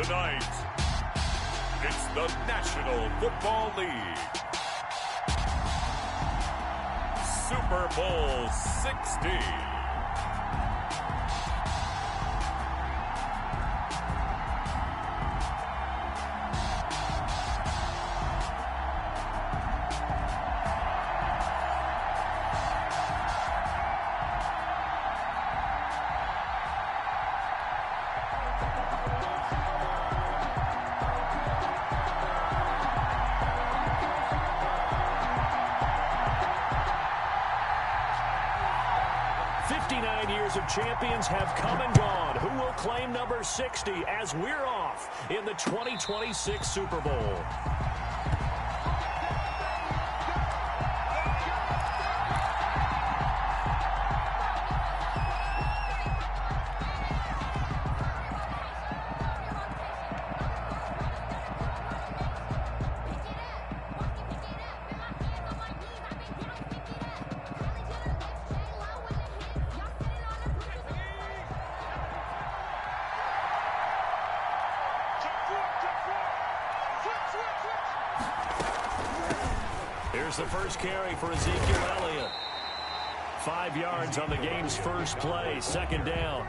Tonight, it's the National Football League Super Bowl 60. Of champions have come and gone. Who will claim number 60 as we're off in the 2026 Super Bowl? Here's the first carry for Ezekiel Elliott. 5 yards on the game's first play, second down.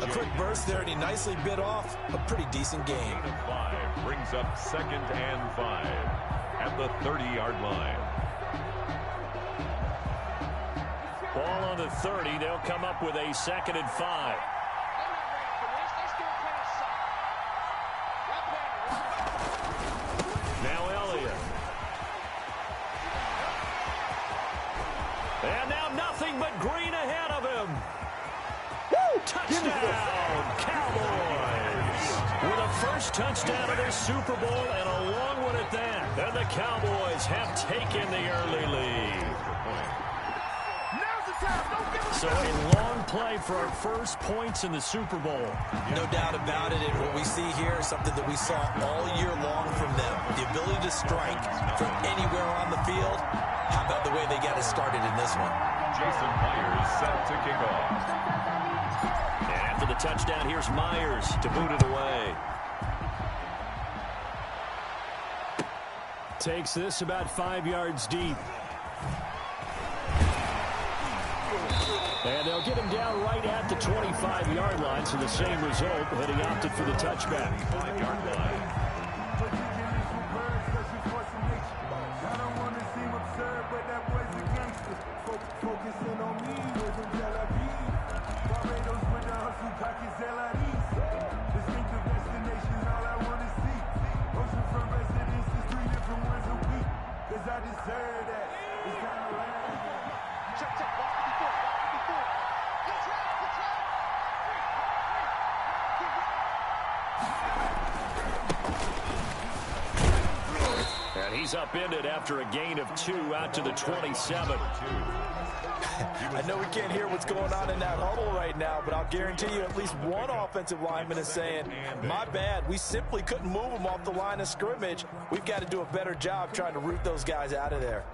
A quick burst there, and he nicely bit off a pretty decent game. 5 brings up 2nd and 5 at the 30-yard line. Ball on the 30. They'll come up with a 2nd and 5. Now Elliott. And now nothing but green ahead of him. Woo! Touchdown, Cowboys! With a first touchdown of this Super Bowl and a long one at that. And the Cowboys have taken the early lead. So a long play for our first points in the Super Bowl. No doubt about it, and what we see here is something that we saw all year long from them. The ability to strike from anywhere on the field. How about the way they got it started in this one? Jason Myers set to kick off. And after the touchdown, here's Myers to boot it away. Takes this about 5 yards deep. And they'll get him down right at the 25-yard line, so the same result, but he opted for the touchback. 5-yard line. And he's upended after a gain of 2 out to the 27. I know we can't hear what's going on in that huddle right now, but I'll guarantee you at least one offensive lineman is saying, my bad, we simply couldn't move them off the line of scrimmage. We've got to do a better job trying to root those guys out of there.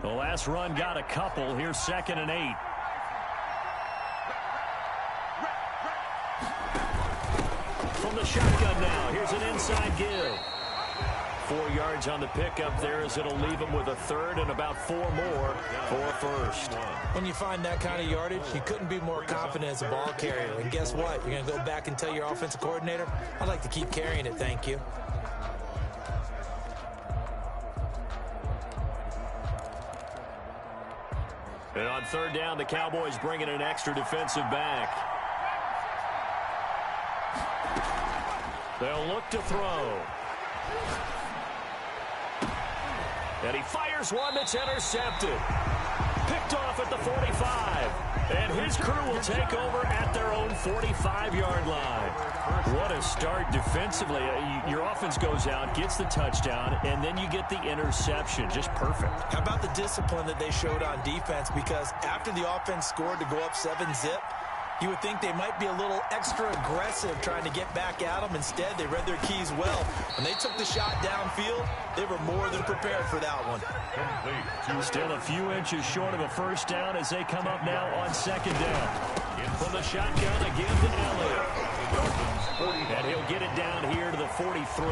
The last run got a couple. Here's 2nd and 8. From the shotgun now, here's an inside give. 4 yards on the pickup there as it'll leave him with a 3rd and about 4 more for a first. When you find that kind of yardage, you couldn't be more confident as a ball carrier. And guess what? You're going to go back and tell your offensive coordinator, I'd like to keep carrying it, thank you. And on 3rd down, the Cowboys bring in an extra defensive back. They'll look to throw. And he fires one that's intercepted. Picked off at the 45. And his crew will take over at their own 45-yard line. What a start defensively. Your offense goes out, gets the touchdown, and then you get the interception. Just perfect. How about the discipline that they showed on defense? Because after the offense scored to go up 7-zip, You would think they might be a little extra aggressive trying to get back at them. Instead, they read their keys well. When they took the shot downfield, they were more than prepared for that one. Still a few inches short of a first down as they come up now on second down. In from the shotgun again to Elliott. And he'll get it down here to the 43.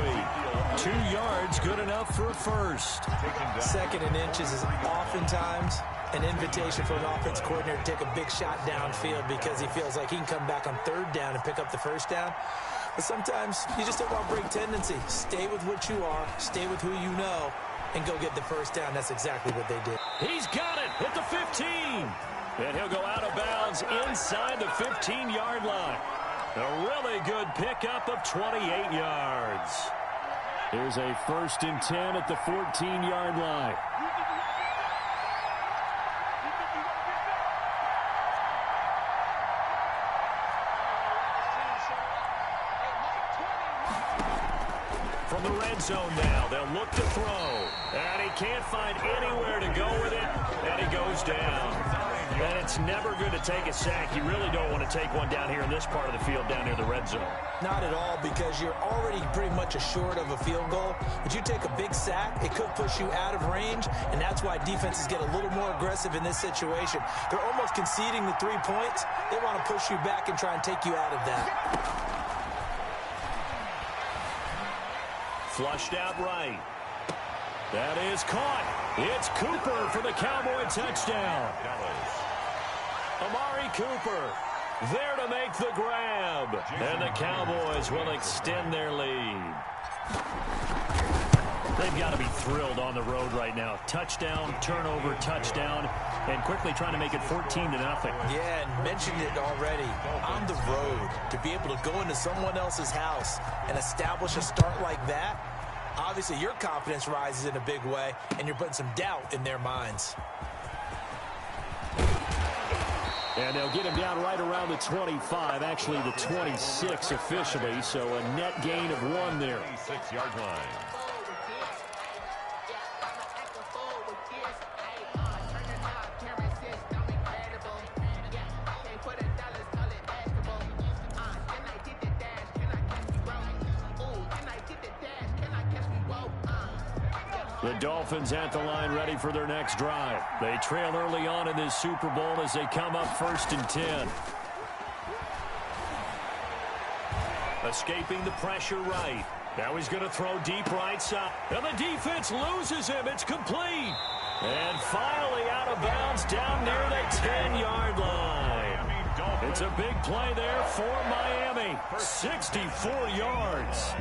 2 yards, good enough for a first. Second and inches is oftentimes an invitation for an offense coordinator to take a big shot downfield because he feels like he can come back on third down and pick up the first down. But sometimes you just don't want to break tendency. Stay with what you are, stay with who you know, and go get the first down. That's exactly what they did. He's got it at the 15. And he'll go out of bounds inside the 15-yard line. A really good pickup of 28 yards. Here's a 1st and 10 at the 14-yard line. From the red zone now, they'll look to throw. And he can't find anywhere to go with it, and he goes down. And it's never good to take a sack. You really don't want to take one down here in this part of the field down near the red zone. Not at all, because you're already pretty much assured of a field goal. But you take a big sack, it could push you out of range, and that's why defenses get a little more aggressive in this situation. They're almost conceding the 3 points. They want to push you back and try and take you out of that. Flushed out right. That is caught. It's Cooper for the Cowboy touchdown. Amari Cooper there to make the grab. And the Cowboys will extend their lead. They've got to be thrilled on the road right now. Touchdown, turnover, touchdown, and quickly trying to make it 14-0. Yeah, and mentioned it already. On the road, to be able to go into someone else's house and establish a start like that, obviously your confidence rises in a big way, and you're putting some doubt in their minds. And they'll get him down right around the 25, actually the 26 officially, so a net gain of 1 there. 26-yard line. The Dolphins at the line ready for their next drive. They trail early on in this Super Bowl as they come up 1st and 10. Escaping the pressure right. Now he's going to throw deep right side. And the defense loses him. It's complete. And finally out of bounds down near the 10-yard line. It's a big play there for Miami. 64 yards.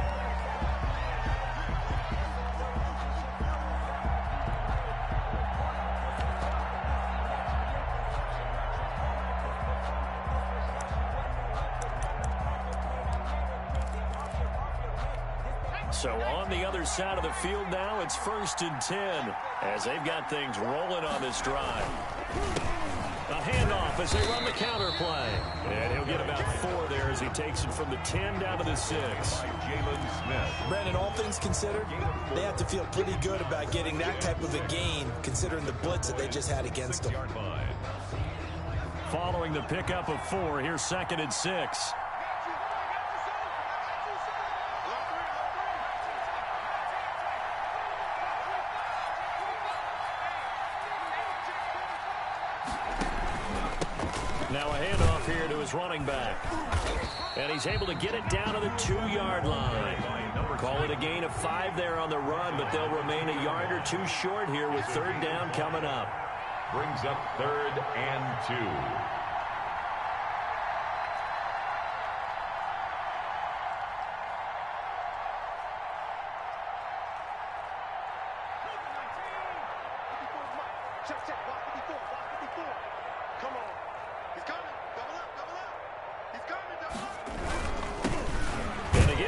So on the other side of the field now, it's 1st and 10 as they've got things rolling on this drive. A handoff as they run the counter play. And he'll get about 4 there as he takes it from the 10 down to the 6. Brandon, all things considered, they have to feel pretty good about getting that type of a gain considering the blitz that they just had against them. Following the pickup of 4, here's 2nd and 6. Now a handoff here to his running back. And he's able to get it down to the 2-yard line. Call it a gain of 5 there on the run, but they'll remain a yard or 2 short here with 3rd down coming up. Brings up 3rd and 2.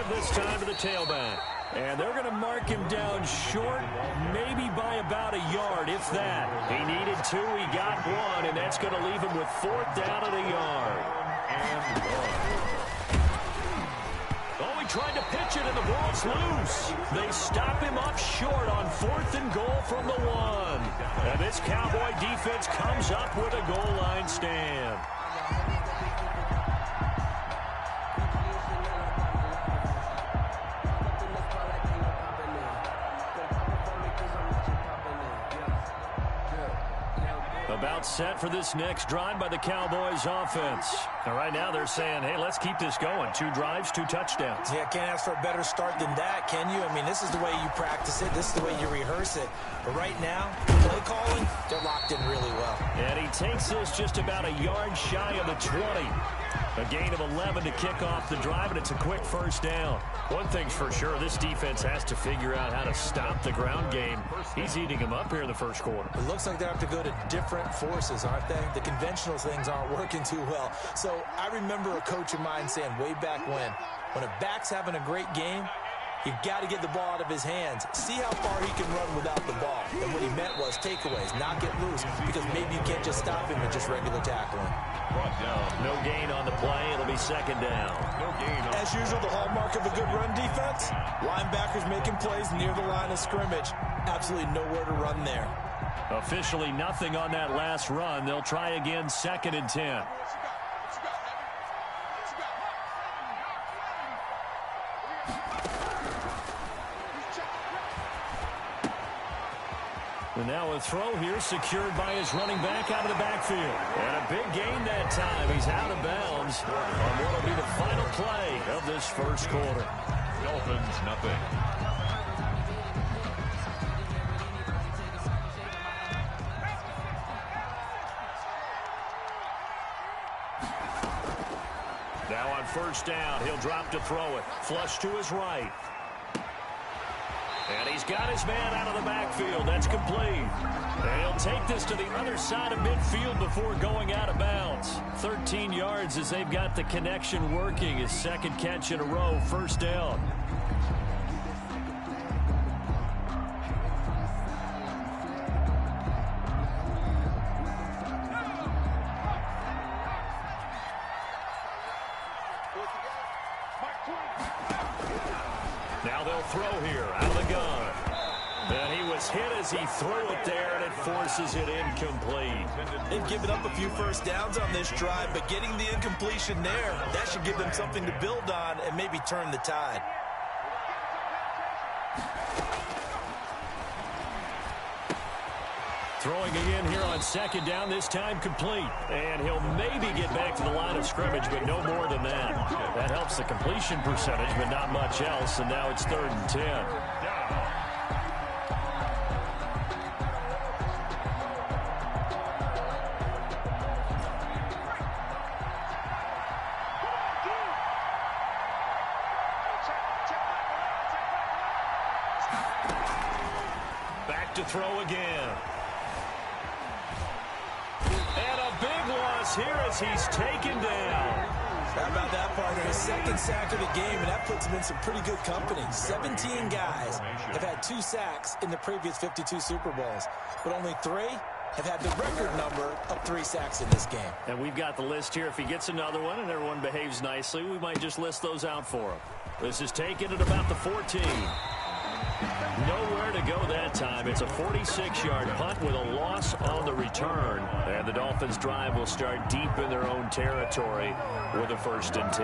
This time to the tailback. And they're going to mark him down short, maybe by about a yard, if that. He needed 2, he got 1, and that's going to leave him with 4th down at a yard. Oh, he tried to pitch it, and the ball's loose. They stop him up short on 4th and goal from the 1. And this Cowboy defense comes up with a goal line stand. about set for this next drive by the Cowboys offense. And right now they're saying, hey, let's keep this going. 2 drives, 2 touchdowns. Yeah, can't ask for a better start than that, can you? I mean, this is the way you practice it. This is the way you rehearse it. But right now, play calling, they're locked in really well. And he takes this just about a yard shy of the 20. A gain of 11 to kick off the drive, and it's a quick first down. One thing's for sure, this defense has to figure out how to stop the ground game. He's eating them up here in the first quarter. It looks like they have to go to different forces, aren't they? The conventional things aren't working too well. So I remember a coach of mine saying way back when a back's having a great game, you've got to get the ball out of his hands. See how far he can run without the ball. And what he meant was takeaways, not get loose, because maybe you can't just stop him with just regular tackling. No gain on the play. It'll be second down. No gain. As usual, the hallmark of a good run defense, linebackers making plays near the line of scrimmage. Absolutely nowhere to run there. Officially nothing on that last run. They'll try again, 2nd and 10. And now a throw here secured by his running back out of the backfield. And a big gain that time. He's out of bounds on what will be the final play of this first quarter. Dolphins, nothing. Now on first down, he'll drop to throw it. Flush to his right. And he's got his man out of the backfield. That's complete. And he'll take this to the other side of midfield before going out of bounds. 13 yards as they've got the connection working. His second catch in a row, first down. Now they'll throw here out of the gun. And he was hit as he threw it there, and it forces it incomplete. They've given up a few first downs on this drive, but getting the incompletion there, that should give them something to build on and maybe turn the tide. Throwing again here on second down, this time complete. And he'll maybe get back to the line of scrimmage, but no more than that. That helps the completion percentage, but not much else. And now it's 3rd and 10. Back to throw again. Here as he's taken down. How about that, partner? His second sack of the game, and that puts him in some pretty good company. 17 guys have had 2 sacks in the previous 52 Super Bowls, but only 3 have had the record number of 3 sacks in this game. And we've got the list here. If he gets another one and everyone behaves nicely, we might just list those out for him. This is taken at about the 14. Nowhere to go that time. It's a 46-yard punt with a loss on the return. And the Dolphins' drive will start deep in their own territory with a 1st and 10.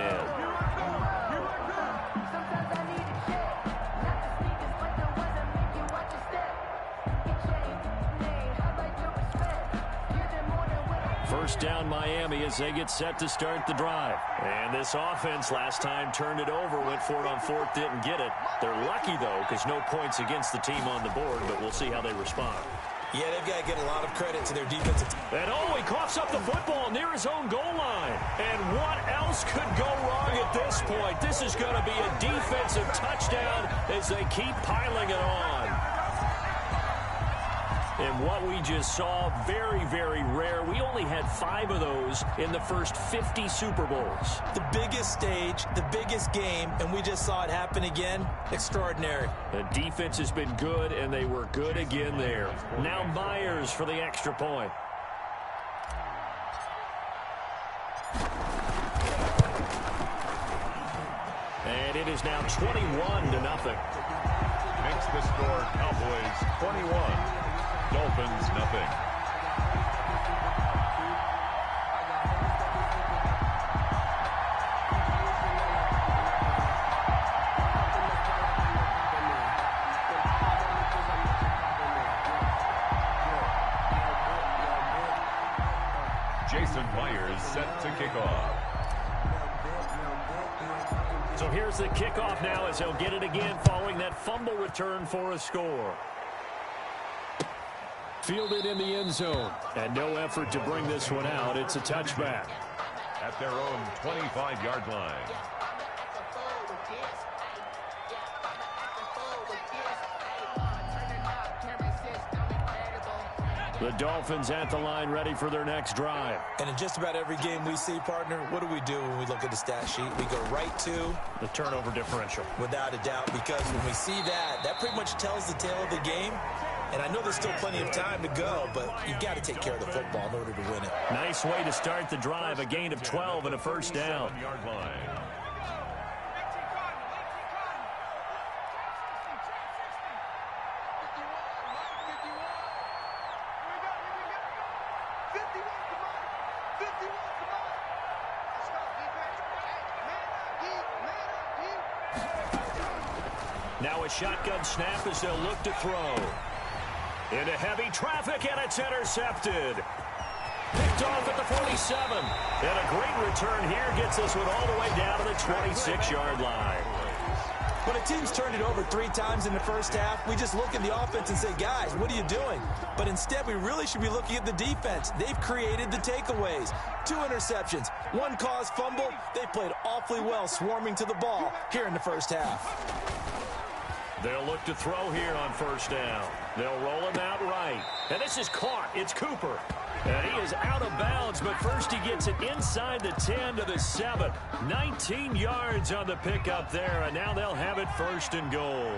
First down Miami as they get set to start the drive. And this offense last time turned it over, went for it on 4th, didn't get it. They're lucky, though, because no points against the team on the board, but we'll see how they respond. Yeah, they've got to get a lot of credit to their defensive team. And he coughs up the football near his own goal line. And what else could go wrong at this point? This is going to be a defensive touchdown as they keep piling it on. And what we just saw, very, very rare. We only had 5 of those in the first 50 Super Bowls. The biggest stage, the biggest game, and we just saw it happen again. Extraordinary. The defense has been good, and they were good again there. Now Myers for the extra point. And it is now 21-0. Makes the score Cowboys 21. Dolphins, nothing. kickoff. So here's the kickoff now as he'll get it again following that fumble return for a score. Fielded in the end zone. And no effort to bring this one out. It's a touchback. At their own 25-yard line. The Dolphins at the line ready for their next drive. And in just about every game we see, partner, what do we do when we look at the stat sheet? We go right to the turnover differential. Without a doubt, because when we see that, that pretty much tells the tale of the game. And I know there's still plenty of time to go, but you've got to take care of the football in order to win it. Nice way to start the drive, a gain of 12 and a first down. Now a shotgun snap as they'll look to throw. Into heavy traffic, and it's intercepted. Picked off at the 47. And a great return here gets this one all the way down to the 26-yard line. When a team's turned it over 3 times in the first half, we just look at the offense and say, guys, what are you doing? But instead, we really should be looking at the defense. They've created the takeaways. 2 interceptions, 1 caused fumble. They played awfully well swarming to the ball here in the first half. They'll look to throw here on first down. They'll roll him out right. And this is caught. It's Cooper. And he is out of bounds, but first he gets it inside the 10 to the 7. 19 yards on the pickup there, and now they'll have it first and goal.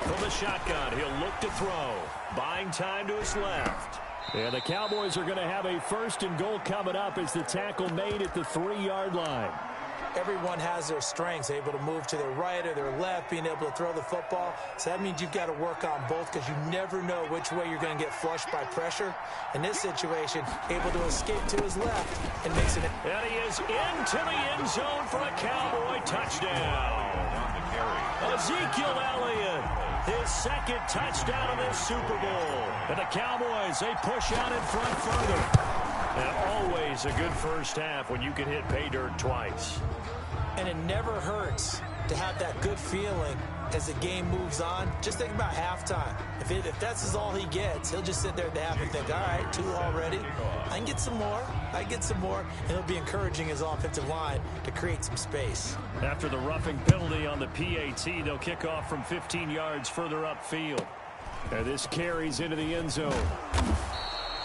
From the shotgun, he'll look to throw. Buying time to his left. And the Cowboys are going to have a first and goal coming up as the tackle made at the 3-yard line. Everyone has their strengths, able to move to their right or their left, being able to throw the football. So that means you've got to work on both because you never know which way you're going to get flushed by pressure. In this situation, able to escape to his left and makes it. And he is into the end zone for a Cowboy touchdown. Ezekiel Elliott, his second touchdown of this Super Bowl. And the Cowboys, they push out in front further. And always a good first half when you can hit pay dirt twice. And it never hurts to have that good feeling as the game moves on. Just think about halftime. If that's all he gets, he'll just sit there at the half and think, all right, 2 already. I can get some more. I can get some more. And he'll be encouraging his offensive line to create some space. After the roughing penalty on the PAT, they'll kick off from 15 yards further upfield. And this carries into the end zone.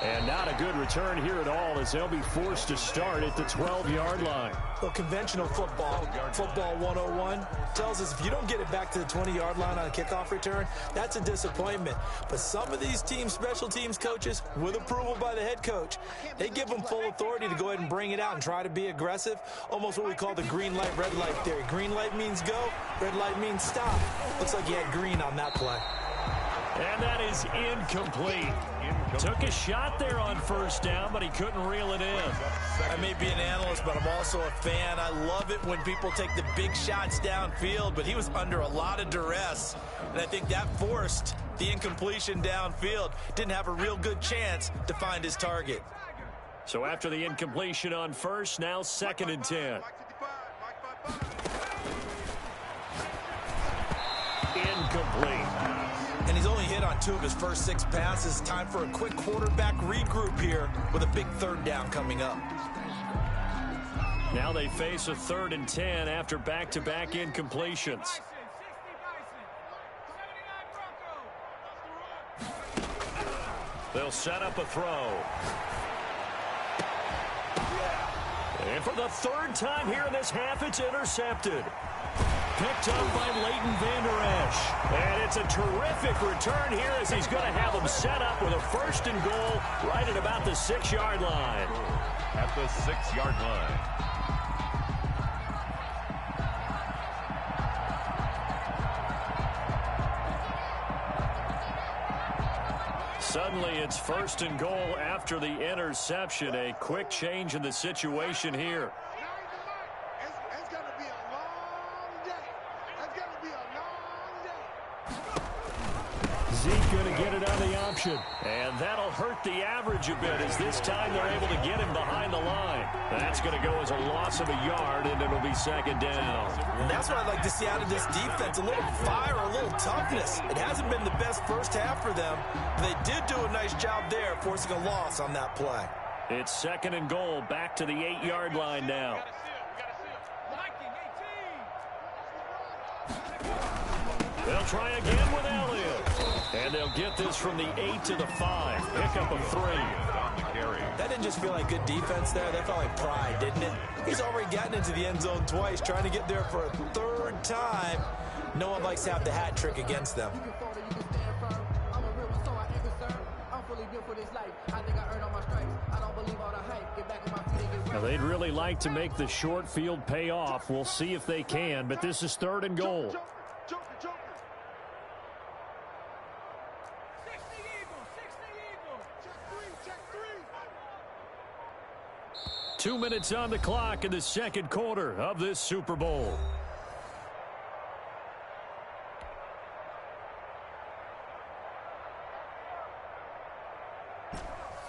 And not a good return here at all as they'll be forced to start at the 12-yard line. Well, conventional football 101, tells us if you don't get it back to the 20-yard line on a kickoff return, that's a disappointment. But some of these special teams coaches, with approval by the head coach, they give them full authority to go ahead and bring it out and try to be aggressive, almost what we call the green light, red light theory. Green light means go, red light means stop. Looks like he had green on that play. And that is incomplete. Took a shot there on first down, but he couldn't reel it in. I may be an analyst, but I'm also a fan. I love it when people take the big shots downfield, but he was under a lot of duress. And I think that forced the incompletion downfield. Didn't have a real good chance to find his target. So after the incompletion on first, now 2nd and 10. Incomplete. And he's only hit on 2 of his first 6 passes. Time for a quick quarterback regroup here with a big 3rd down coming up. Now they face a 3rd and 10 after back-to-back incompletions. They'll set up a throw. And for the 3rd time here in this half, it's intercepted. Picked up by Leighton Vander Esch. And it's a terrific return here as he's going to have them set up with a 1st and goal right at about the 6-yard line. At the 6-yard line. Suddenly it's 1st and goal after the interception. A quick change in the situation here. Zeke going to get it on the option. interception. And that'll hurt the average a bit as this time they're able to get him behind the line. That's going to go as a loss of a yard, and it'll be second down. And that's what I'd like to see out of this defense, a little fire, a little toughness. It hasn't been the best first half for them. They did do a nice job there, forcing a loss on that play. It's second and goal, back to the 8-yard line now. They'll try again with Elliott. And they'll get this from the 8 to the 5. Pickup of 3. That didn't just feel like good defense there. That felt like pride, didn't it? He's already gotten into the end zone twice, trying to get there for a third time. No one likes to have the hat trick against them. Now, they'd really like to make the short field pay off. We'll see if they can, but this is third and goal. 2 minutes on the clock in the second quarter of this Super Bowl.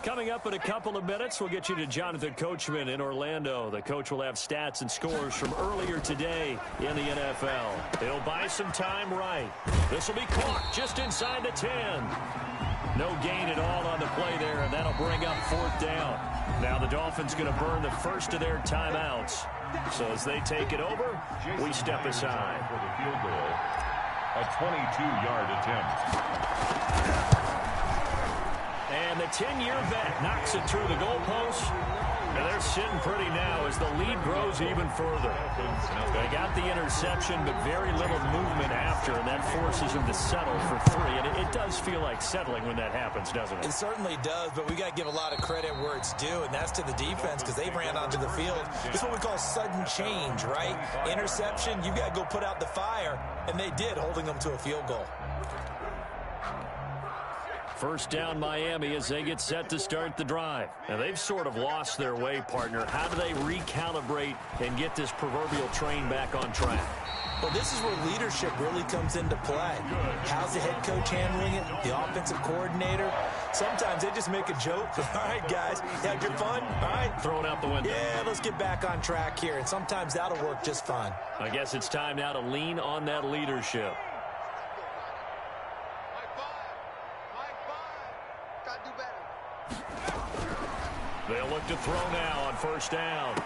Coming up in a couple of minutes, we'll get you to Jonathan Coachman in Orlando. The coach will have stats and scores from earlier today in the NFL. He'll buy some time right. This will be caught just inside the 10. No gain at all on the play there, and that'll bring up fourth down. Now the Dolphins going to burn the first of their timeouts. So as they take it over, we step aside. For the field goal, a 22-yard attempt. And the 10-year vet knocks it through the goalpost. And they're sitting pretty now as the lead grows even further. They got the interception, but very little movement after, and that forces them to settle for 3. And it does feel like settling when that happens, doesn't it? It certainly does, but we got to give a lot of credit where it's due, and that's to the defense because they ran onto the field. It's what we call sudden change, right? Interception, you got to go put out the fire, and they did, holding them to a field goal. First down Miami as they get set to start the drive. Now they've sort of lost their way, partner. How do they recalibrate and get this proverbial train back on track? Well, this is where leadership really comes into play. How's the head coach handling it? The offensive coordinator? Sometimes they just make a joke. All right, guys, you had your fun? All right. Throw it out the window. Yeah, let's get back on track here, and sometimes that'll work just fine. I guess it's time now to lean on that leadership. They'll look to throw now on first down.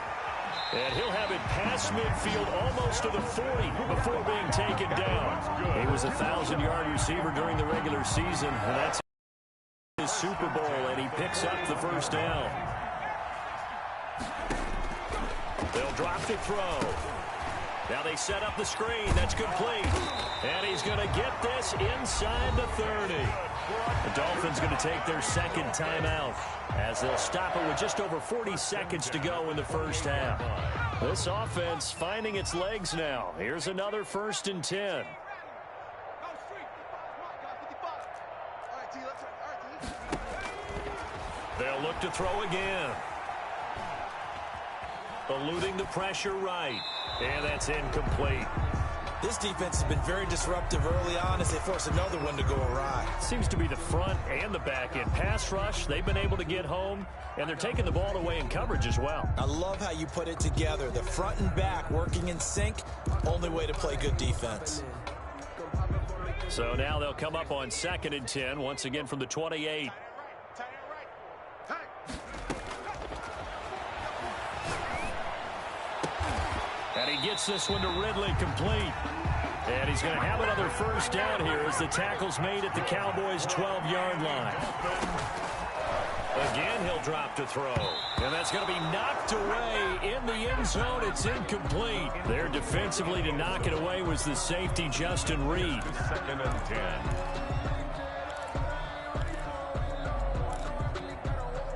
And he'll have it past midfield almost to the 40 before being taken down. He was a 1,000-yard receiver during the regular season, and that's his Super Bowl, and he picks up the first down. They'll drop to throw. Now they set up the screen. That's complete. And he's going to get this inside the 30. The Dolphins going to take their second timeout as they'll stop it with just over 40 seconds to go in the first half. This offense finding its legs now. Here's another 1st and 10. They'll look to throw again. Eluding the pressure right. And that's incomplete. This defense has been very disruptive early on as they force another one to go awry. Seems to be the front and the back end. Pass rush, they've been able to get home, and they're taking the ball away in coverage as well. I love how you put it together. The front and back working in sync, only way to play good defense. So now they'll come up on 2nd and 10, once again from the 28. And he gets this one to Ridley complete. And he's going to have another first down here as the tackle's made at the Cowboys' 12-yard line. Again, he'll drop to throw. And that's going to be knocked away in the end zone. It's incomplete. There defensively to knock it away was the safety, Justin Reed. 2nd and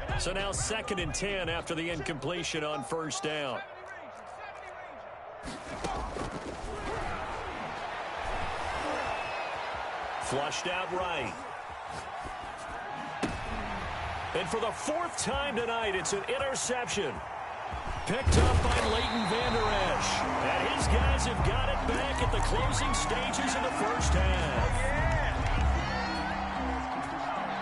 10. So now 2nd and 10 after the incompletion on first down. Flushed out right. And for the 4th time tonight, it's an interception. Picked up by Leighton Vander Esch. And his guys have got it back at the closing stages of the first half.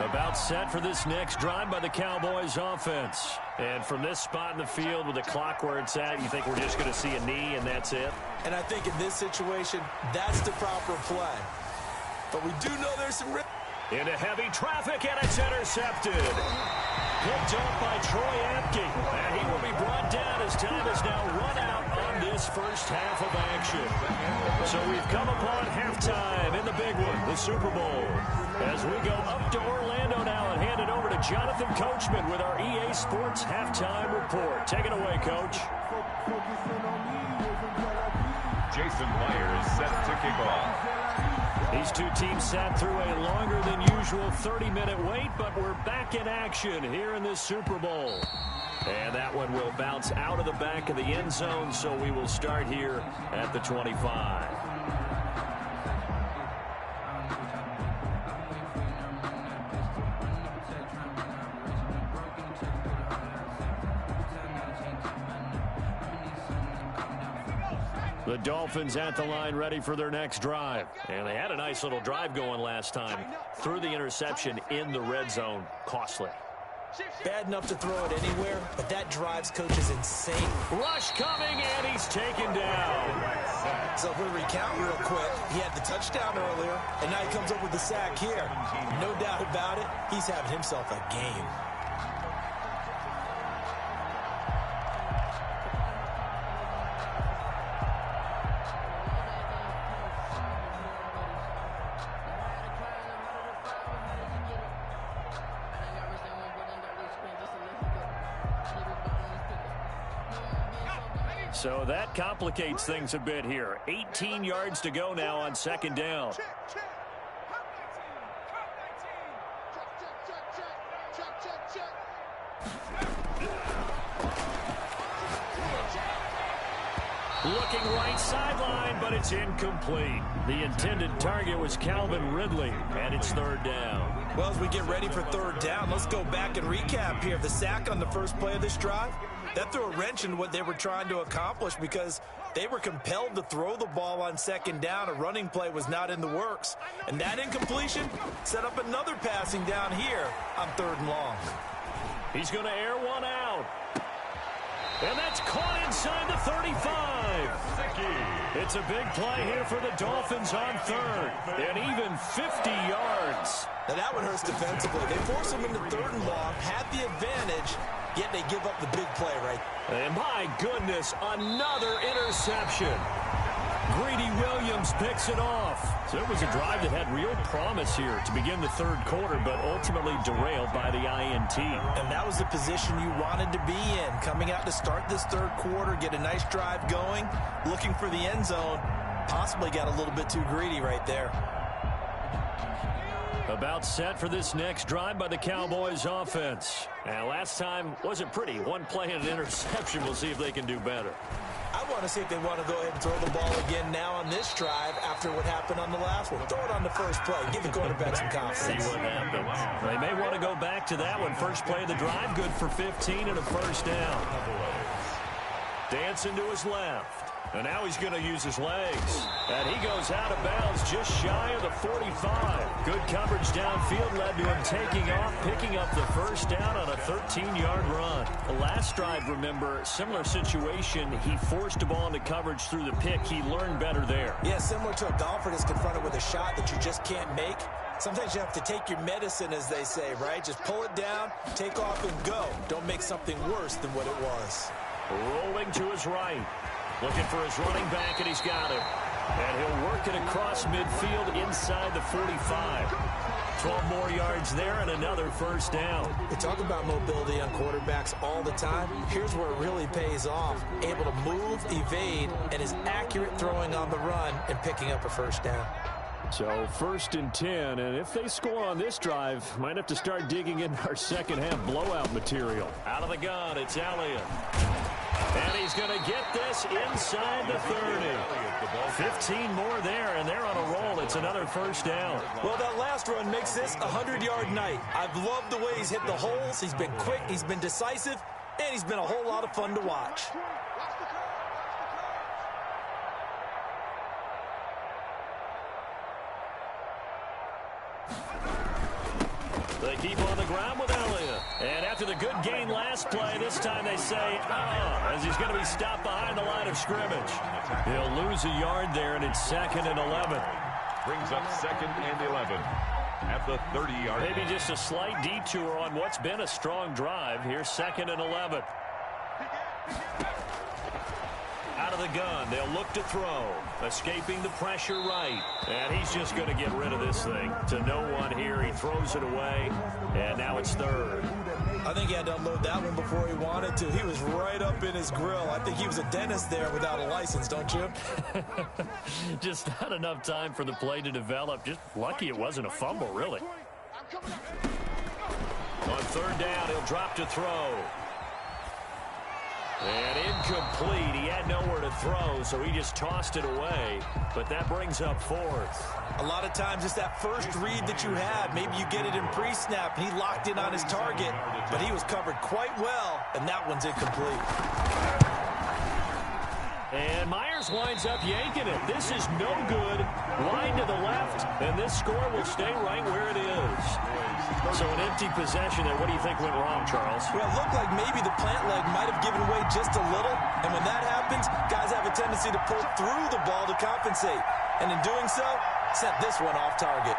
About set for this next drive by the Cowboys offense. And from this spot in the field with the clock where it's at, you think we're just going to see a knee and that's it? And I think in this situation, that's the proper play. But we do know there's some risk. Into heavy traffic, and it's intercepted. Picked off by Troy Apke. And he will be brought down as time has now run out on this first half of action. So we've come upon halftime in the big one, the Super Bowl. As we go up to Orlando now and hand it over to Jonathan Coachman with our EA Sports Halftime Report. Take it away, Coach. Jason Myers set to kick off. These two teams sat through a longer than usual 30-minute wait, but we're back in action here in this Super Bowl. And that one will bounce out of the back of the end zone, so we will start here at the 25. The Dolphins at the line ready for their next drive. And they had a nice little drive going last time. Threw the interception in the red zone. Costly. Bad enough to throw it anywhere, but that drives coach is insane. Rush coming, and he's taken down. So if we recount real quick, he had the touchdown earlier, and now he comes up with the sack here. No doubt about it, he's having himself a game. So that complicates things a bit here. 18 yards to go now on second down. Looking right sideline, but it's incomplete. The intended target was Calvin Ridley, and it's third down. Well, as we get ready for third down, let's go back and recap here. The sack on the first play of this drive, that threw a wrench in what they were trying to accomplish because they were compelled to throw the ball on second down. A running play was not in the works. And that incompletion set up another passing down here on third and long. He's going to air one out. And that's caught inside the 35. It's a big play here for the Dolphins on third. And even 50 yards. Now that one hurts defensively. They force him into third and long, had the advantage, yet they give up the big play right. And my goodness, another interception. Greedy Williams picks it off. So it was a drive that had real promise here to begin the third quarter, but ultimately derailed by the INT. And that was the position you wanted to be in. Coming out to start this third quarter, get a nice drive going, looking for the end zone. Possibly got a little bit too greedy right there. About set for this next drive by the Cowboys offense. Now, last time wasn't pretty. One play and an interception. We'll see if they can do better. I want to see if they want to go ahead and throw the ball again now on this drive after what happened on the last one. Throw it on the first play. Give the quarterback some confidence. See what happens. They may want to go back to that one. First play of the drive, good for 15 and a first down. Dancing to his left. And now he's going to use his legs. And he goes out of bounds just shy of the 45. Good coverage downfield led to him taking off, picking up the first down on a 13-yard run. The last drive, remember, similar situation. He forced the ball into coverage through the pick. He learned better there. Yeah, similar to a golfer that's confronted with a shot that you just can't make. Sometimes you have to take your medicine, as they say, right? Just pull it down, take off, and go. Don't make something worse than what it was. Rolling to his right. Looking for his running back, and he's got it. And he'll work it across midfield inside the 45. 12 more yards there and another first down. We talk about mobility on quarterbacks all the time. Here's where it really pays off. Able to move, evade, and is accurate throwing on the run and picking up a first down. So first and 10, and if they score on this drive, might have to start digging in our second half blowout material. Out of the gun, it's Elliott. And he's going to get this inside the 30. 15 more there, and they're on a roll. It's another first down. Well, that last run makes this a 100-yard night. I've loved the way he's hit the holes. He's been quick, he's been decisive, and he's been a whole lot of fun to watch. The They keep on the ground with Elliott. And after the good gain last play, this time they say, as he's going to be stopped behind the line of scrimmage. He'll lose a yard there, and it's 2nd and 11. Brings up 2nd and 11 at the 30-yard line. Maybe just a slight detour on what's been a strong drive. Here's 2nd and 11. Out of the gun, they'll look to throw. Escaping the pressure right. And he's just going to get rid of this thing. To no one here, he throws it away. And now it's 3rd. I think he had to unload that one before he wanted to. He was right up in his grill. I think he was a dentist there without a license, don't you? Just not enough time for the play to develop. Just lucky it wasn't a fumble, really. On 3rd down, he'll drop to throw. And incomplete. He had nowhere to throw, so he just tossed it away. But that brings up 4th. A lot of times it's that first read that you have. Maybe you get it in pre-snap, and he locked in on his target. But he was covered quite well, and that one's incomplete. And Myers winds up yanking it. This is no good. Wide to the left, and this score will stay right where it is. So an empty possession there. What do you think went wrong, Charles? Well, it looked like maybe the plant leg might have given way just a little. And when that happens, guys have a tendency to pull through the ball to compensate. And in doing so, sent this one off target.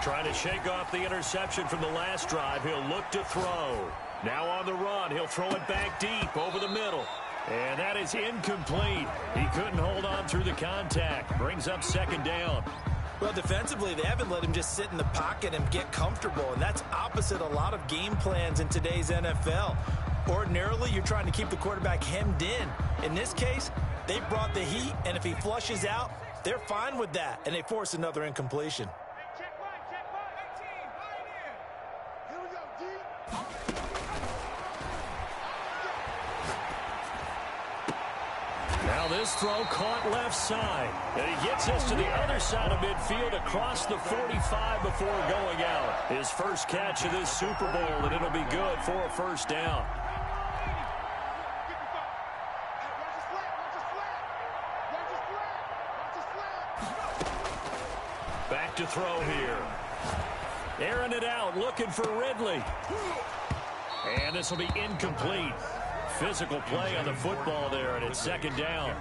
Trying to shake off the interception from the last drive. He'll look to throw. Now on the run, he'll throw it back deep over the middle. And that is incomplete. He couldn't hold on through the contact. Brings up 2nd down. Well, defensively, they haven't let him just sit in the pocket and get comfortable, and that's opposite a lot of game plans in today's NFL. Ordinarily, you're trying to keep the quarterback hemmed in. In this case, they brought the heat, and if he flushes out, they're fine with that, and they force another incompletion. Now this throw caught left side. And he gets us to the other side of midfield across the 45 before going out. His first catch of this Super Bowl, and it'll be good for a 1st down. Back to throw here. Airing it out, looking for Ridley. And this will be incomplete. Physical play on the football there, and it's 2nd down.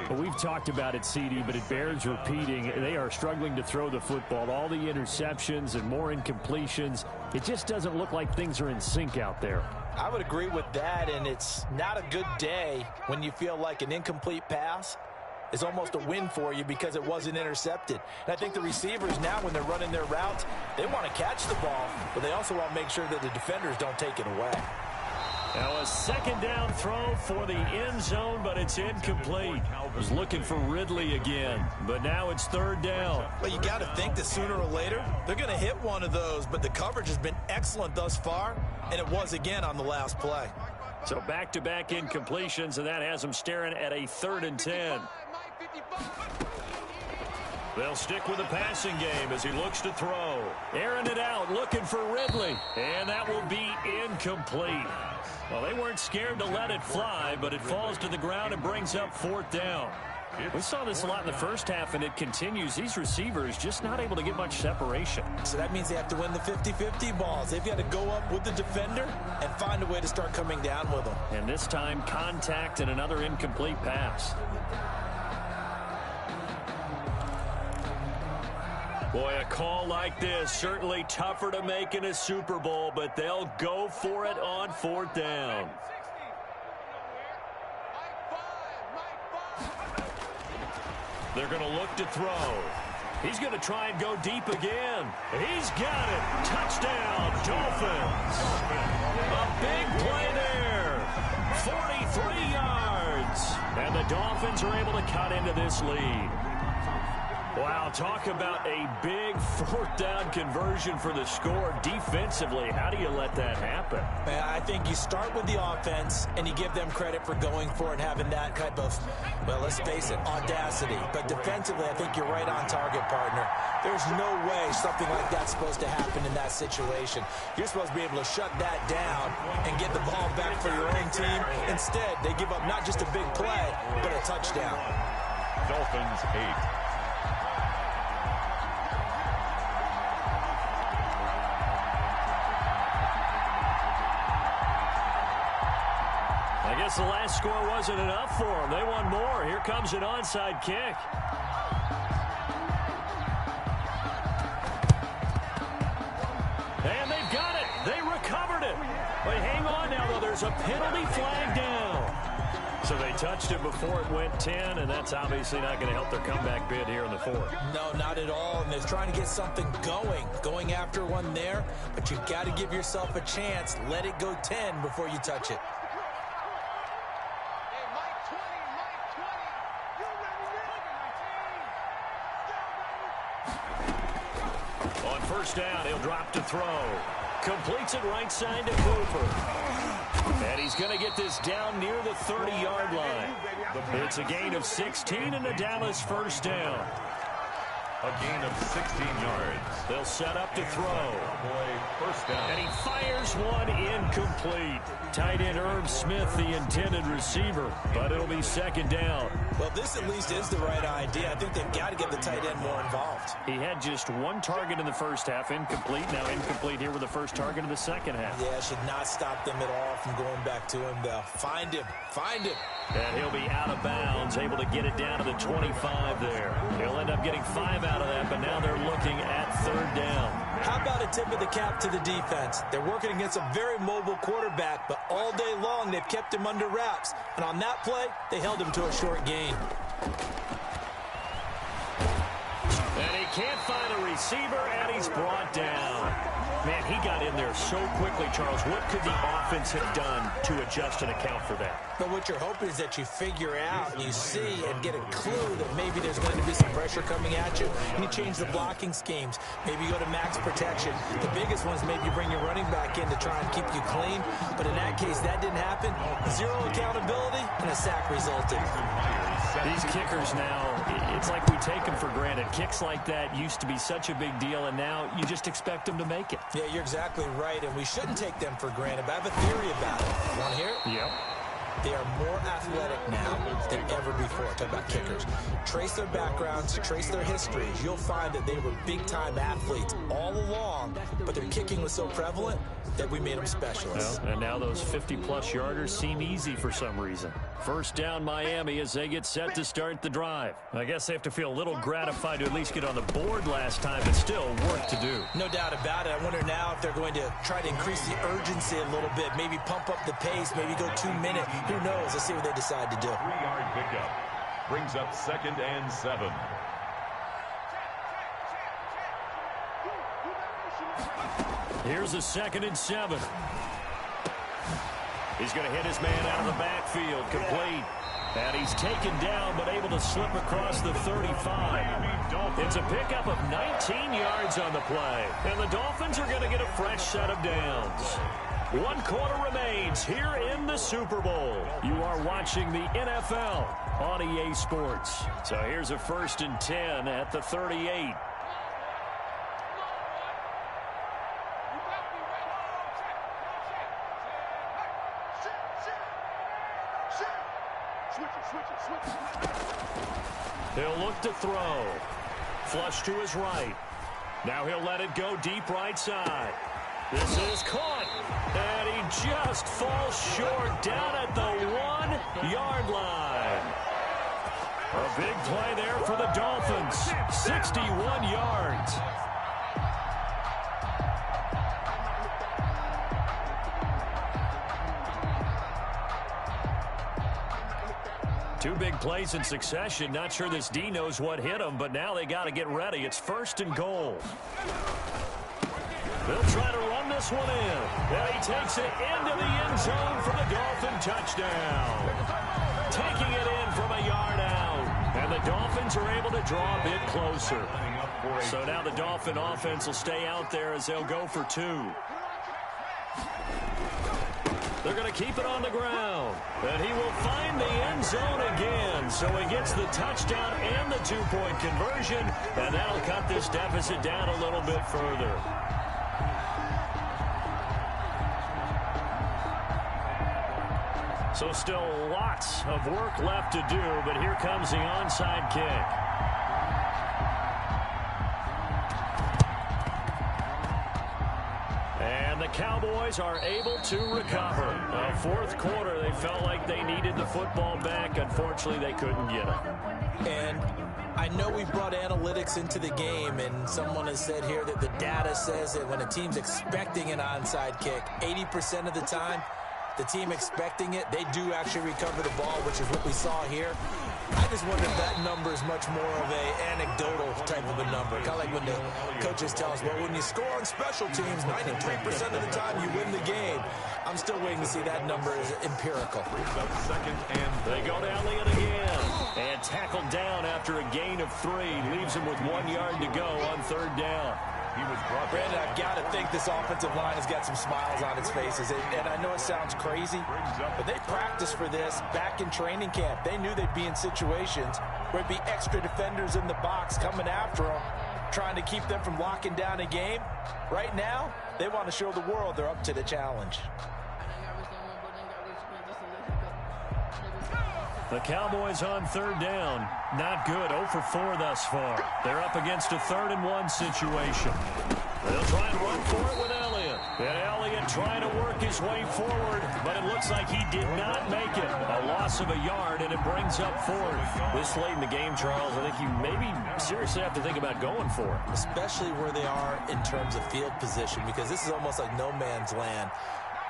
Well, we've talked about it, CD, but it bears repeating. They are struggling to throw the football. All the interceptions and more incompletions. It just doesn't look like things are in sync out there. I would agree with that, and it's not a good day when you feel like an incomplete pass is almost a win for you because it wasn't intercepted. And I think the receivers now, when they're running their routes, they want to catch the ball, but they also want to make sure that the defenders don't take it away. Now a 2nd down throw for the end zone, but it's incomplete. Was looking for Ridley again, but now it's 3rd down. Well, you got to think that sooner or later, they're going to hit one of those, but the coverage has been excellent thus far, and it was again on the last play. So back-to-back incompletions, and that has them staring at a 3rd and 10. They'll stick with the passing game as he looks to throw. Airing it out, looking for Ridley, and that will be incomplete. Well, they weren't scared to let it fly, but it falls to the ground and brings up 4th down. We saw this a lot in the first half, and it continues. These receivers just not able to get much separation. So that means they have to win the 50-50 balls. They've got to go up with the defender and find a way to start coming down with them. And this time, contact and another incomplete pass. Boy, a call like this, certainly tougher to make in a Super Bowl, but they'll go for it on 4th down. They're going to look to throw. He's going to try and go deep again. He's got it. Touchdown, Dolphins. A big play there. 43 yards. And the Dolphins are able to cut into this lead. Wow, talk about a big 4th down conversion for the score. Defensively, how do you let that happen? I think you start with the offense, and you give them credit for going for it, having that type of, well, let's face it, audacity. But defensively, I think you're right on target, partner. There's no way something like that's supposed to happen in that situation. You're supposed to be able to shut that down and get the ball back for your own team. Instead, they give up not just a big play, but a touchdown. Dolphins 8. I guess the last score wasn't enough for them. They want more. Here comes an onside kick. And they've got it. They recovered it. But hang on now, though. There's a penalty flag down. So they touched it before it went 10, and that's obviously not going to help their comeback bid here in the fourth. No, not at all. And they're trying to get something going after one there. But you've got to give yourself a chance. Let it go 10 before you touch it. On first down, he'll drop to throw. Completes it right side to Cooper. And he's going to get this down near the 30-yard line. It's a gain of 16 and a Dallas first down. A gain of 16 yards. They'll set up to throw. First down. And he fires one incomplete. Tight end Herb Smith, the intended receiver. But it'll be second down. Well, this at least is the right idea. I think they've got to get the tight end more involved. He had just one target in the first half, incomplete. Now incomplete here with the first target of the second half. Yeah, should not stop them at all from going back to him. They'll find him. Find him. And he'll be out of bounds, able to get it down to the 25 there. He'll end up getting 5 out of that, but now they're looking at third down. How about a tip of the cap to the defense? They're working against a very mobile quarterback, but all day long they've kept him under wraps. And on that play, they held him to a short gain. And he can't find a receiver, and he's brought down. Man, he got in there so quickly, Charles. What could the offense have done to adjust and account for that? But what you're hoping is that you figure out, you see, and get a clue that maybe there's going to be some pressure coming at you, and you change the blocking schemes. Maybe you go to max protection. The biggest one is maybe you bring your running back in to try and keep you clean. But in that case, that didn't happen. Zero accountability, and a sack resulted. These kickers now, it's like we take them for granted. Kicks like that used to be such a big deal, and now you just expect them to make it. Yeah, you're exactly right, and we shouldn't take them for granted. But I have a theory about it. Want to hear it? Yep. They are more athletic now than ever before. Talk about kickers. Trace their backgrounds, trace their histories. You'll find that they were big-time athletes all along, but their kicking was so prevalent that we made them specialists. Well, and now those 50-plus yarders seem easy for some reason. First down Miami as they get set to start the drive. I guess they have to feel a little gratified to at least get on the board last time, but still work to do. No doubt about it. I wonder now if they're going to try to increase the urgency a little bit, maybe pump up the pace, maybe go 2 minutes. Who knows? Let's see what they decide to do. 3-yard pickup. Brings up 2nd and 7. Here's a 2nd and 7. He's going to hit his man out of the backfield, complete. And he's taken down, but able to slip across the 35. It's a pickup of 19 yards on the play. And the Dolphins are going to get a fresh set of downs. 1 quarter remains here in the Super Bowl. You are watching the NFL on EA Sports. So here's a 1st and 10 at the 38. He'll look to throw. Flush to his right. Now he'll let it go deep right side. This is caught. And he just falls short down at the 1-yard line. A big play there for the Dolphins. 61 yards. Two big plays in succession. Not sure this D knows what hit him, but now they got to get ready. It's 1st and goal. They'll try to run this one in. And he takes it into the end zone for the Dolphin touchdown. Taking it in from a yard out. And the Dolphins are able to draw a bit closer. So now the Dolphin offense will stay out there as they'll go for 2. They're going to keep it on the ground. And he will find the end zone again. So he gets the touchdown and the 2-point conversion. And that'll cut this deficit down a little bit further. So still lots of work left to do, but here comes the onside kick. And the Cowboys Cowboys are able to recover. Fourth quarter, they felt like they needed the football back. Unfortunately, they couldn't get it. And I know we brought analytics into the game, and someone has said here that the data says that when a team's expecting an onside kick, 80% of the time, the team expecting it, they do actually recover the ball, which is what we saw here. I just wonder if that number is much more of a anecdotal type of a number. Kind of like when the coaches tell us, well, when you score on special teams, 93% of the time you win the game. I'm still waiting to see that number is empirical. Second and they go to Elliott again. And tackled down after a gain of 3. Leaves him with 1 yard to go on third down. he was brought down. Brandon, I've got to think this offensive line has got some smiles on its faces. And I know it sounds crazy, but they practiced for this back in training camp. They knew they'd be in situations where there'd be extra defenders in the box coming after them, trying to keep them from locking down a game. Right now, they want to show the world they're up to the challenge. The Cowboys on third down. Not good. 0 for 4 thus far. They're up against a 3rd and 1 situation. They'll try and run for it with Elliott. And Elliott trying to work his way forward, but it looks like he did not make it. A loss of a yard, and it brings up 4th. This late in the game, Charles, I think you maybe seriously have to think about going for it. Especially where they are in terms of field position, because this is almost like no man's land.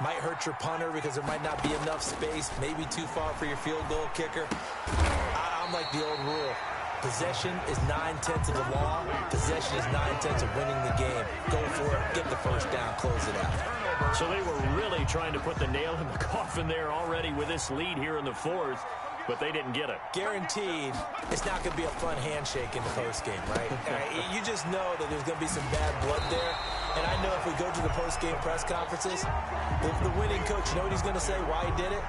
Might hurt your punter because there might not be enough space, maybe too far for your field goal kicker. I'm like the old rule. Possession is 9/10 of the law. Possession is 9/10 of winning the game. Go for it, get the first down, close it out. So they were really trying to put the nail in the coffin there already with this lead here in the 4th, but they didn't get it. Guaranteed, it's not going to be a fun handshake in the postgame, right? You just know that there's going to be some bad blood there. And I know if we go to the post-game press conferences, the winning coach, you know what he's going to say, why he did it?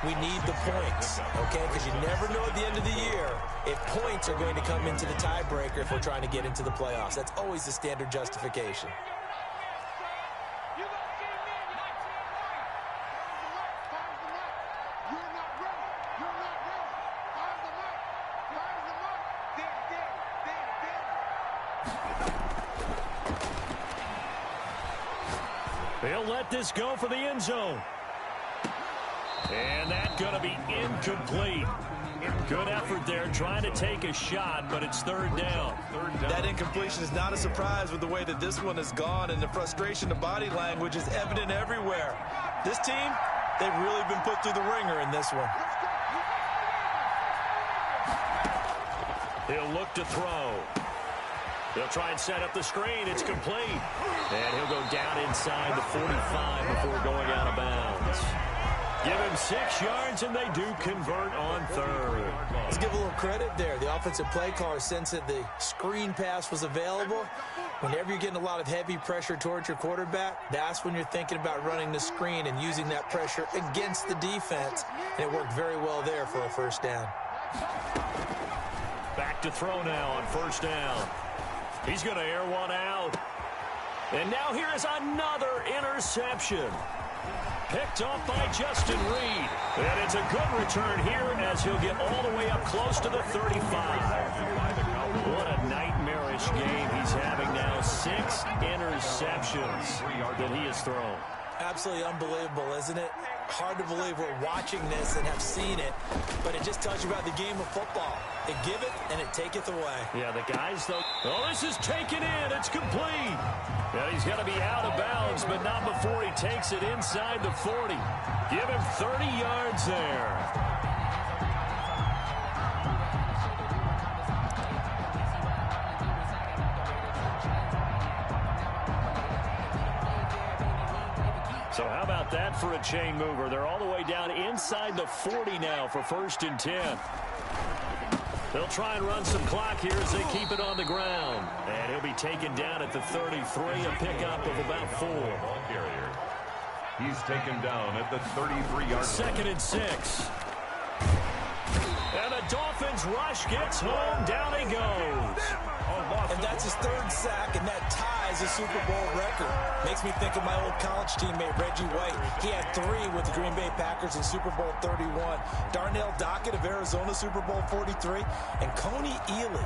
We need the points, okay? Because you never know at the end of the year if points are going to come into the tiebreaker if we're trying to get into the playoffs. That's always the standard justification. They'll let this go for the end zone. And that's going to be incomplete. Good effort there trying to take a shot, but it's 3rd down. That incompletion is not a surprise with the way that this one has gone, and the frustration, the body language is evident everywhere. This team, they've really been put through the ringer in this one. He'll look to throw. They'll try and set up the screen. It's complete. And he'll go down inside the 45 before going out of bounds. Give him 6 yards, and they do convert on 3rd. Let's give a little credit there. The offensive play caller sensed that the screen pass was available. Whenever you're getting a lot of heavy pressure towards your quarterback, that's when you're thinking about running the screen and using that pressure against the defense. And it worked very well there for a first down. Back to throw now on 1st down. He's going to air one out. And now here is another interception. Picked off by Justin Reed. And it's a good return here as he'll get all the way up close to the 35. What a nightmarish game he's having now. 6 interceptions that he has thrown. Absolutely unbelievable, isn't it? Hard to believe we're watching this and have seen it, but it just tells you about the game of football. It giveth and it taketh away. Yeah, the guys, though. Oh, this is taken in. It's complete. Yeah, he's going to be out of bounds, but not before he takes it inside the 40. Give him 30 yards there. So how about that for a chain mover? They're all the way down inside the 40 now for 1st and 10. They'll try and run some clock here as they keep it on the ground. And he'll be taken down at the 33, a pickup of about 4. Ball carrier. He's taken down at the 33-yard line. 2nd and 6. And the Dolphins rush gets home. Down he goes. And that's his 3rd sack, and that ties a Super Bowl record. Makes me think of my old college teammate, Reggie White. He had 3 with the Green Bay Packers in Super Bowl 31. Darnell Dockett of Arizona, Super Bowl 43. And Coney Ealy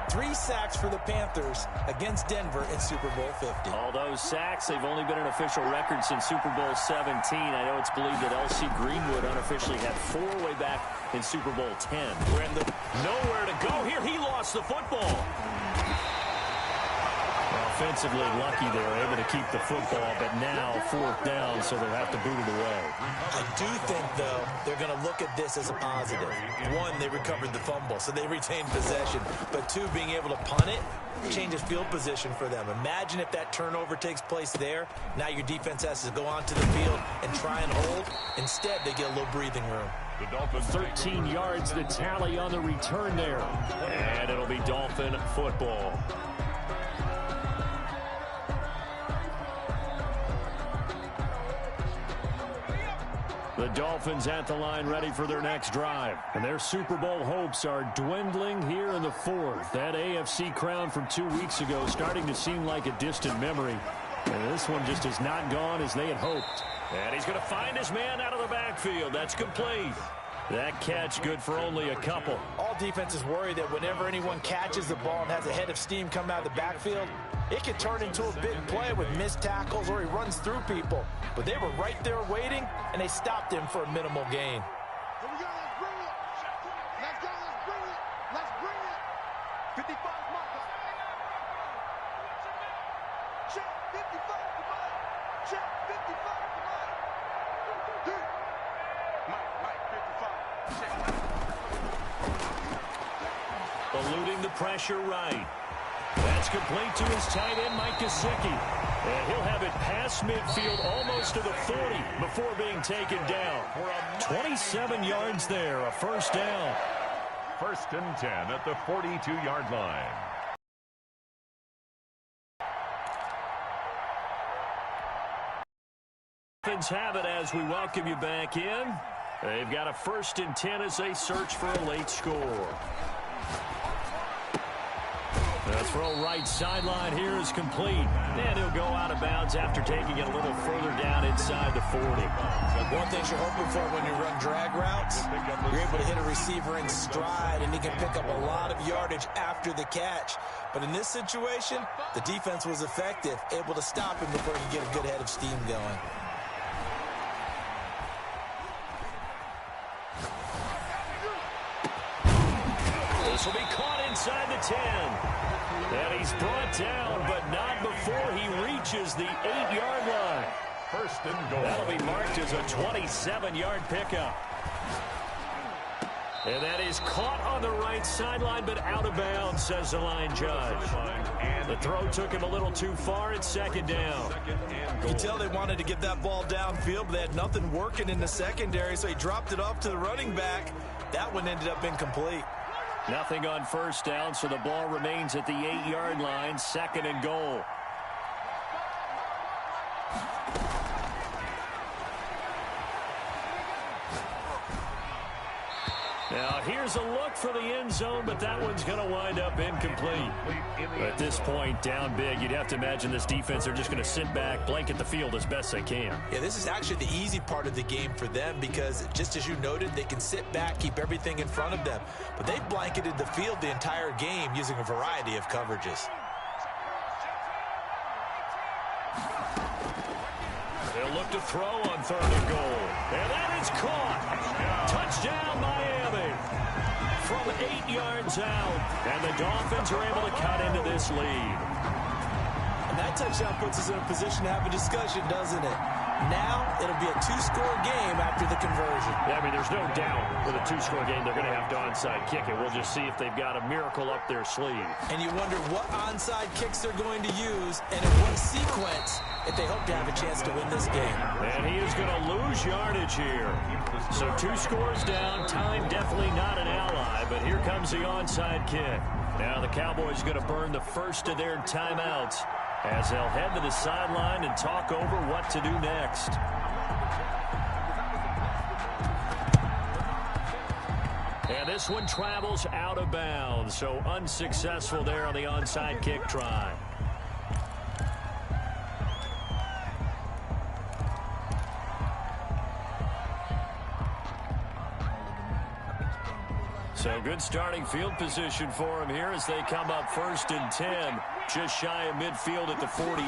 3 sacks for the Panthers against Denver in Super Bowl 50. All those sacks, they've only been an official record since Super Bowl 17. I know it's believed that L.C. Greenwood unofficially had 4 way back in Super Bowl 10. Nowhere to go here. He lost the football. Offensively lucky they were able to keep the football, but now 4th down, so they'll have to boot it away. I do think, though, they're going to look at this as a positive. 1, they recovered the fumble, so they retained possession. But 2, being able to punt it changes field position for them. Imagine if that turnover takes place there. Now your defense has to go onto the field and try and hold. Instead, they get a little breathing room. The Dolphins 13 yards, the tally on the return there. And it'll be Dolphin football. The Dolphins at the line ready for their next drive. And their Super Bowl hopes are dwindling here in the 4th. That AFC crown from 2 weeks ago starting to seem like a distant memory. And this one just has not gone as they had hoped. And he's going to find his man out of the backfield. That's complete. That catch good for only a couple. All defenses worry that whenever anyone catches the ball and has a head of steam come out of the backfield, it could turn into a big play with missed tackles or he runs through people. But they were right there waiting, and they stopped him for a minimal gain. Here we go, let's bring it. Let's go, let's bring it. Let's bring it. 55 marker. Check 55, come on. Check 55, come on. Dude. Mike, 55. Check. Eluding the pressure right. That's complete to his tight end, Mike Gesicki. And he'll have it past midfield almost to the 40 before being taken down. 27 yards there, a 1st down. 1st and 10 at the 42-yard line. Dolphins have it as we welcome you back in. They've got a 1st and 10 as they search for a late score. The throw right sideline here is complete. And he'll go out of bounds after taking it a little further down inside the 40. One thing you're hoping for when you run drag routes, you're able to hit a receiver in stride, and he can pick up a lot of yardage after the catch. But in this situation, the defense was effective, able to stop him before he could get a good head of steam going. This will be caught inside the 10. And he's brought down, but not before he reaches the 8-yard line. 1st and goal. That'll be marked as a 27-yard pickup. And that is caught on the right sideline, but out of bounds, says the line judge. The throw took him a little too far. It's 2nd down. You can tell they wanted to get that ball downfield, but they had nothing working in the secondary, so he dropped it off to the running back. That one ended up incomplete. Nothing on 1st down, so the ball remains at the 8-yard line, 2nd and goal. Now here's a look for the end zone, but that one's going to wind up incomplete. At this point, down big, you'd have to imagine this defense are just going to sit back, blanket the field as best they can. Yeah, this is actually the easy part of the game for them because, just as you noted, they can sit back, keep everything in front of them. But they've blanketed the field the entire game using a variety of coverages. They'll look to throw on 3rd and goal. And that is caught. Touchdown, Miami. From 8 yards out. And the Dolphins are able to cut into this lead. And that touchdown puts us in a position to have a discussion, doesn't it? Now it'll be a 2-score game after the conversion. Yeah, I mean, there's no doubt with a 2-score game they're going to have to onside kick it. We'll just see if they've got a miracle up their sleeve. And you wonder what onside kicks they're going to use and in what sequence if they hope to have a chance to win this game. And he is going to lose yardage here. So 2 scores down. Time definitely not an ally, but here comes the onside kick. Now the Cowboys are going to burn the first of their timeouts as they'll head to the sideline and talk over what to do next. And this one travels out of bounds, so unsuccessful there on the onside kick try. So good starting field position for him here as they come up 1st and 10. Just shy of midfield at the 48.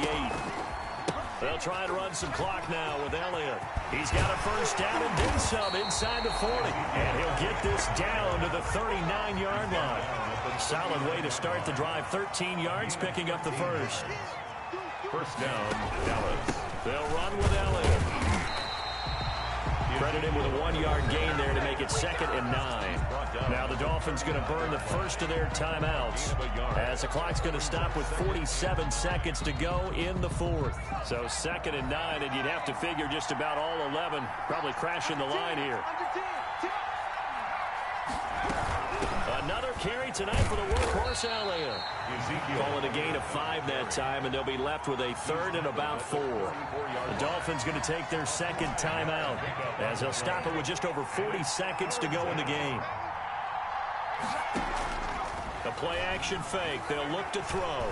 They'll try to run some clock now with Elliott. He's got a first down and then some inside the 40. And he'll get this down to the 39-yard line. Solid way to start the drive. 13 yards, picking up the first. First down, Dallas. They'll run with Elliott. Credit him with a 1-yard gain there to make it 2nd and 9. Now the Dolphins going to burn the first of their timeouts as the clock's going to stop with 47 seconds to go in the 4th. So 2nd and 9, and you'd have to figure just about all 11 probably crashing the line here. Another carry tonight for the workhorse Elliott. Calling a gain of 5 that time, and they'll be left with a 3rd and about 4. The Dolphins going to take their 2nd timeout as they'll stop it with just over 40 seconds to go in the game. The play action fake. They'll look to throw.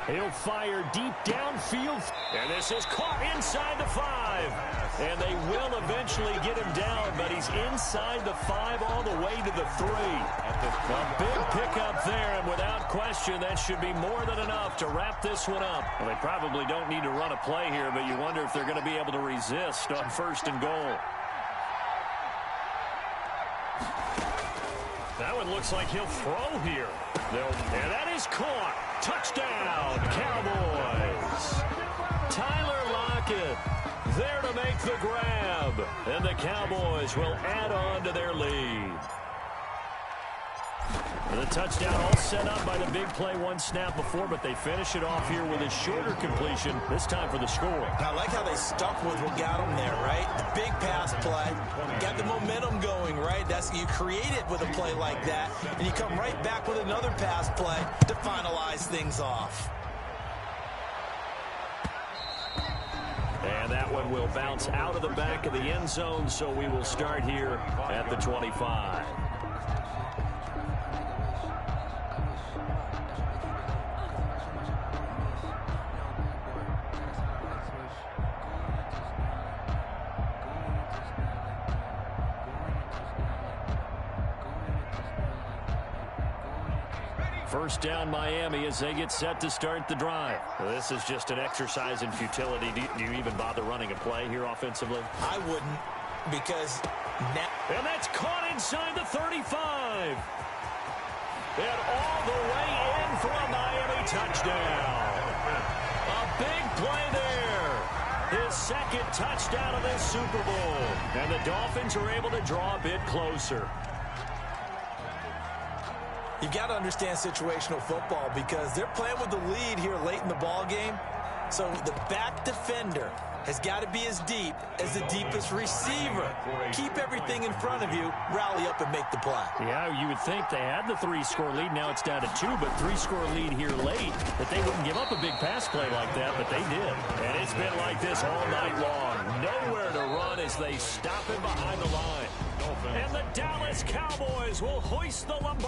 He'll fire deep downfield. And this is caught inside the 5. And they will eventually get him down, but he's inside the 5 all the way to the 3. A big pickup there, and without question, that should be more than enough to wrap this one up. Well, they probably don't need to run a play here, but you wonder if they're going to be able to resist on 1st and goal. That one looks like he'll throw here. And that is caught. Touchdown, Cowboys. Tyler Lockett there to make the grab. And the Cowboys will add on to their lead. And the touchdown all set up by the big play one snap before, but they finish it off here with a shorter completion, this time for the score. I like how they stuck with what got them there, right? The big pass play, got the momentum going, right? You create it with a play like that, and you come right back with another pass play to finalize things off. And that one will bounce out of the back of the end zone, so we will start here at the 25. First down, Miami, as they get set to start the drive. Well, this is just an exercise in futility. Do you even bother running a play here offensively? I wouldn't, because now... And that's caught inside the 35. And all the way in for a Miami touchdown. A big play there. His 2nd touchdown of this Super Bowl. And the Dolphins are able to draw a bit closer. You've got to understand situational football because they're playing with the lead here late in the ball game. So the back defender has got to be as deep as the deepest receiver. Keep everything in front of you, rally up and make the play. Yeah, you would think they had the 3-score lead. Now it's down to 2, but 3-score lead here late, that they wouldn't give up a big pass play like that, but they did. And it's been like this all night long. Nowhere to run as they stop him behind the line. And the Dallas Cowboys will hoist the Lombardi